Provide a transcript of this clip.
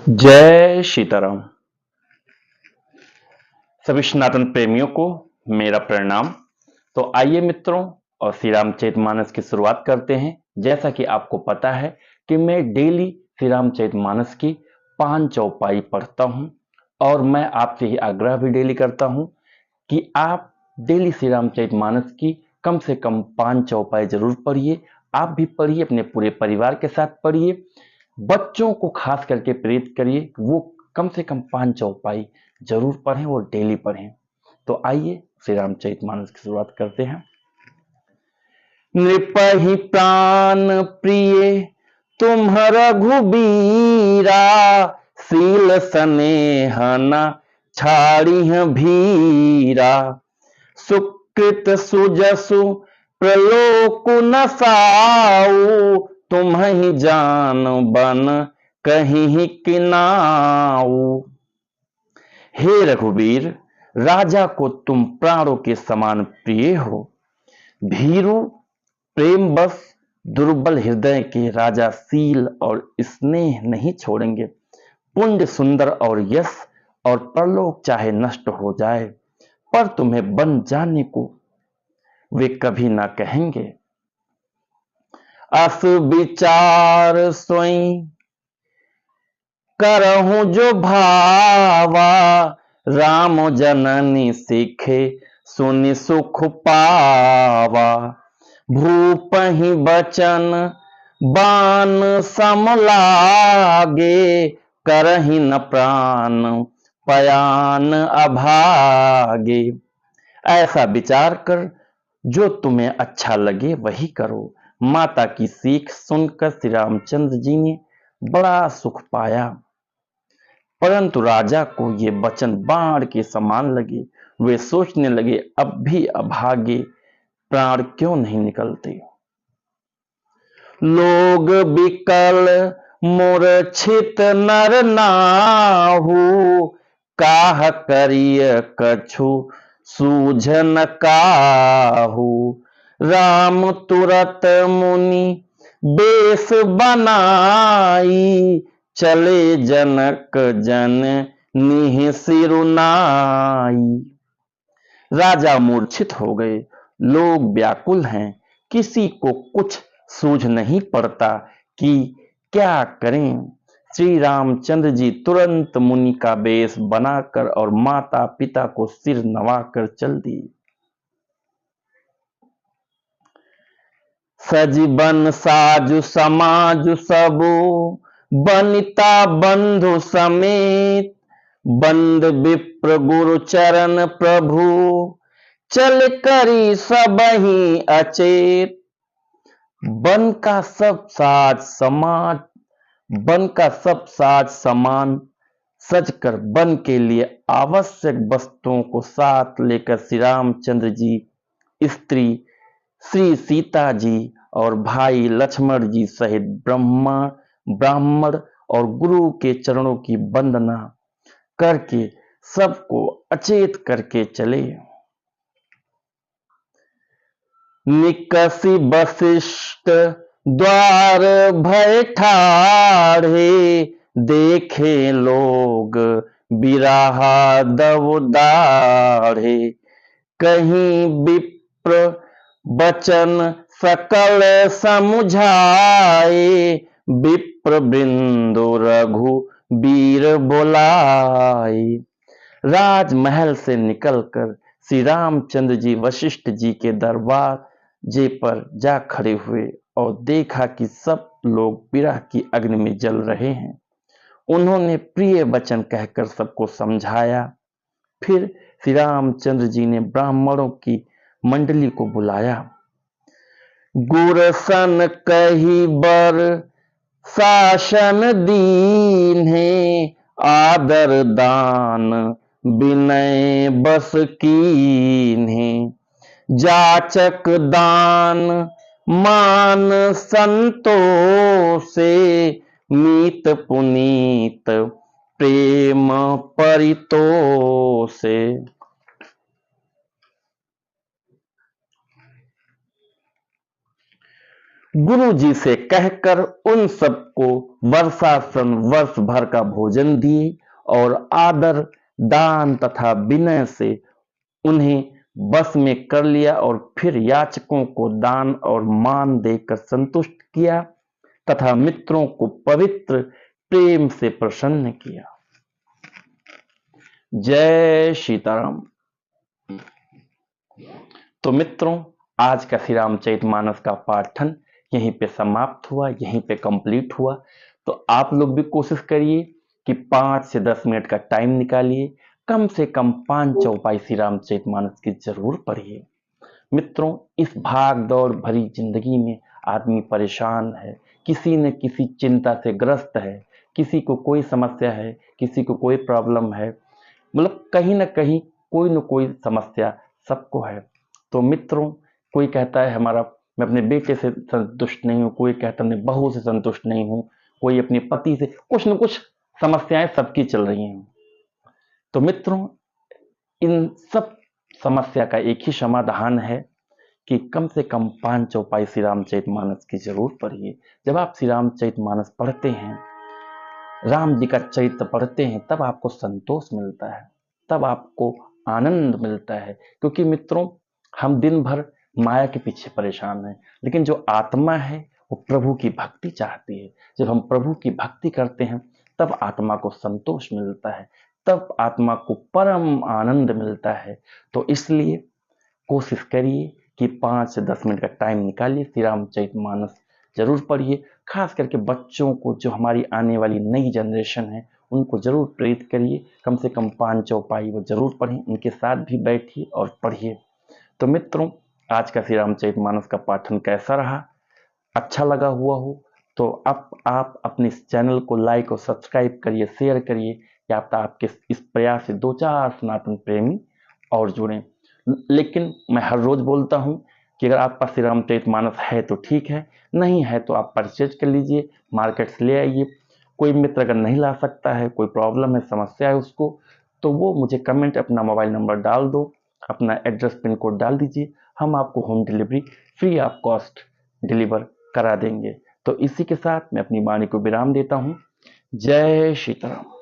जय सीताराम। सभी सनातन प्रेमियों को मेरा प्रणाम। तो आइए मित्रों, और श्री रामचरितमानस की शुरुआत करते हैं। जैसा कि आपको पता है कि मैं डेली श्री रामचरितमानस की 5 चौपाई पढ़ता हूं, और मैं आपसे ही आग्रह भी डेली करता हूं कि आप डेली श्री रामचरितमानस की कम से कम 5 चौपाई जरूर पढ़िए। आप भी पढ़िए, अपने पूरे परिवार के साथ पढ़िए, बच्चों को खास करके प्रेरित करिए, वो कम से कम 5 चौपाई जरूर पढ़ें और डेली पढ़ें। तो आइए श्री रामचरितमानस की शुरुआत करते हैं। नृपहि प्राण प्रिय तुम रघुबीरा, शील स्नेह न छाड़िह भीरा। सुकृत सुजसु प्रलोक न साऊ, तुम्हि जान बन कहीं किनाऊ। हे रघुवीर, राजा को तुम प्राणों के समान प्रिय हो। भीरु प्रेम बस दुर्बल हृदय के राजा शील और स्नेह नहीं छोड़ेंगे। पुण्य सुंदर और यश और परलोक चाहे नष्ट हो जाए, पर तुम्हें बन जाने को वे कभी ना कहेंगे। अस विचार स्वयं करहूं जो भावा, राम जननी सीखे सुनि सुख पावा। भूपहि बचन बान सम लागे, करहि न प्राण पयान अभागे। ऐसा विचार कर, जो तुम्हें अच्छा लगे वही करो। माता की सीख सुनकर श्री रामचंद्र जी ने बड़ा सुख पाया, परंतु राजा को ये वचन बाण के समान लगे। वे सोचने लगे, अब भी अभागे प्राण क्यों नहीं निकलते। लोग बिकल मूर्छित नर नाहु, काह करिय कछु सूझ न काहू। राम तुरत मुनि बेस बनाई, चले जनक जन निह सिरुनाई। राजा मूर्छित हो गए, लोग व्याकुल हैं, किसी को कुछ सूझ नहीं पड़ता कि क्या करें। श्री रामचंद्र जी तुरंत मुनि का वेश बनाकर और माता पिता को सिर नवाकर चल दिए। सजीवन साजु समाजु सबु, बनिता बंधु समेत। बंद विप्र गुरु चरण प्रभु, चल करी सबहि अचेत। वन का सब साज समाज, वन का सब साज सामान सजकर वन के लिए आवश्यक वस्तुओं को साथ लेकर श्री रामचंद्र जी स्त्री श्री सीता जी और भाई लक्ष्मण जी सहित ब्राह्मण और गुरु के चरणों की वंदना करके सबको अचेत करके चले। निकसी वशिष्ठ द्वार भय ठाढ़े, देखे लोग बिराहा दव दाढ़े। कहीं विप्र बचन सकल समुझाए, विप्र बिंदु रघु वीर बोलाए। राजमहल से निकलकर श्री रामचंद्र जी वशिष्ठ जी के दरवाजे पर जा खड़े हुए और देखा कि सब लोग विरह की अग्नि में जल रहे हैं। उन्होंने प्रिय वचन कहकर सबको समझाया। फिर श्री रामचंद्र जी ने ब्राह्मणों की मंडली को बुलाया। गुरसन कही बर शासन दीन है, आदर दान विनय बस कीन्हे। जाचक दान मान संतोषे, मीत पुनीत प्रेम परितोषे। गुरु जी से कहकर उन सबको वर्षासन वर्ष भर का भोजन दिए और आदर, दान तथा विनय से उन्हें बस में कर लिया और फिर याचकों को दान और मान देकर संतुष्ट किया तथा मित्रों को पवित्र प्रेम से प्रसन्न किया। जय सीताराम। तो मित्रों, आज का श्री रामचरितमानस का पाठन यहीं पे समाप्त हुआ, यहीं पे कंप्लीट हुआ। तो आप लोग भी कोशिश करिए कि 5 से 10 मिनट का टाइम निकालिए, कम से कम 5 चौपाई श्री रामचरितमानस की जरूर पढ़िए। मित्रों, इस भाग दौड़ भरी जिंदगी में आदमी परेशान है, किसी न किसी चिंता से ग्रस्त है, किसी को कोई समस्या है, किसी को कोई प्रॉब्लम है, मतलब कहीं ना कहीं कोई न कोई समस्या सबको है। तो मित्रों, कोई कहता है हमारा मैं अपने बेटे से संतुष्ट नहीं हूं, कोई कहता मैं बहू से संतुष्ट नहीं हूं, कोई अपने पति से, कुछ न कुछ समस्याएं सबकी चल रही हैं। तो मित्रों, इन सब समस्या का एक ही समाधान है कि कम से कम 5 चौपाई श्री रामचरितमानस की जरूर पढ़िए। जब आप श्री रामचरितमानस पढ़ते हैं, राम जी का चरित्र पढ़ते हैं, तब आपको संतोष मिलता है, तब आपको आनंद मिलता है। क्योंकि मित्रों, हम दिन भर माया के पीछे परेशान हैं, लेकिन जो आत्मा है वो प्रभु की भक्ति चाहती है। जब हम प्रभु की भक्ति करते हैं तब आत्मा को संतोष मिलता है, तब आत्मा को परम आनंद मिलता है। तो इसलिए कोशिश करिए कि 5 से 10 मिनट का टाइम निकालिए, श्री रामचरितमानस जरूर पढ़िए। खास करके बच्चों को, जो हमारी आने वाली नई जनरेशन है, उनको जरूर प्रेरित करिए, कम से कम 5 चौपाई वो जरूर पढ़ें, उनके साथ भी बैठिए और पढ़िए। तो मित्रों, आज का श्री रामचरितमानस का पाठन कैसा रहा? अच्छा लगा हुआ हो तो अब आप अपने इस चैनल को लाइक और सब्सक्राइब करिए, शेयर करिए, या आपके इस प्रयास से 2-4 सनातन प्रेमी और जुड़ें। लेकिन मैं हर रोज बोलता हूं कि अगर आपका श्री रामचरितमानस है तो ठीक है, नहीं है तो आप परचेज कर लीजिए, मार्केट से ले आइए। कोई मित्र अगर नहीं ला सकता है, कोई प्रॉब्लम है, समस्या है उसको, तो वो मुझे कमेंट, अपना मोबाइल नंबर डाल दो, अपना एड्रेस पिन कोड डाल दीजिए, हम आपको home delivery free of cost deliver करा देंगे। तो इसी के साथ मैं अपनी वाणी को विराम देता हूं। जय सीताराम।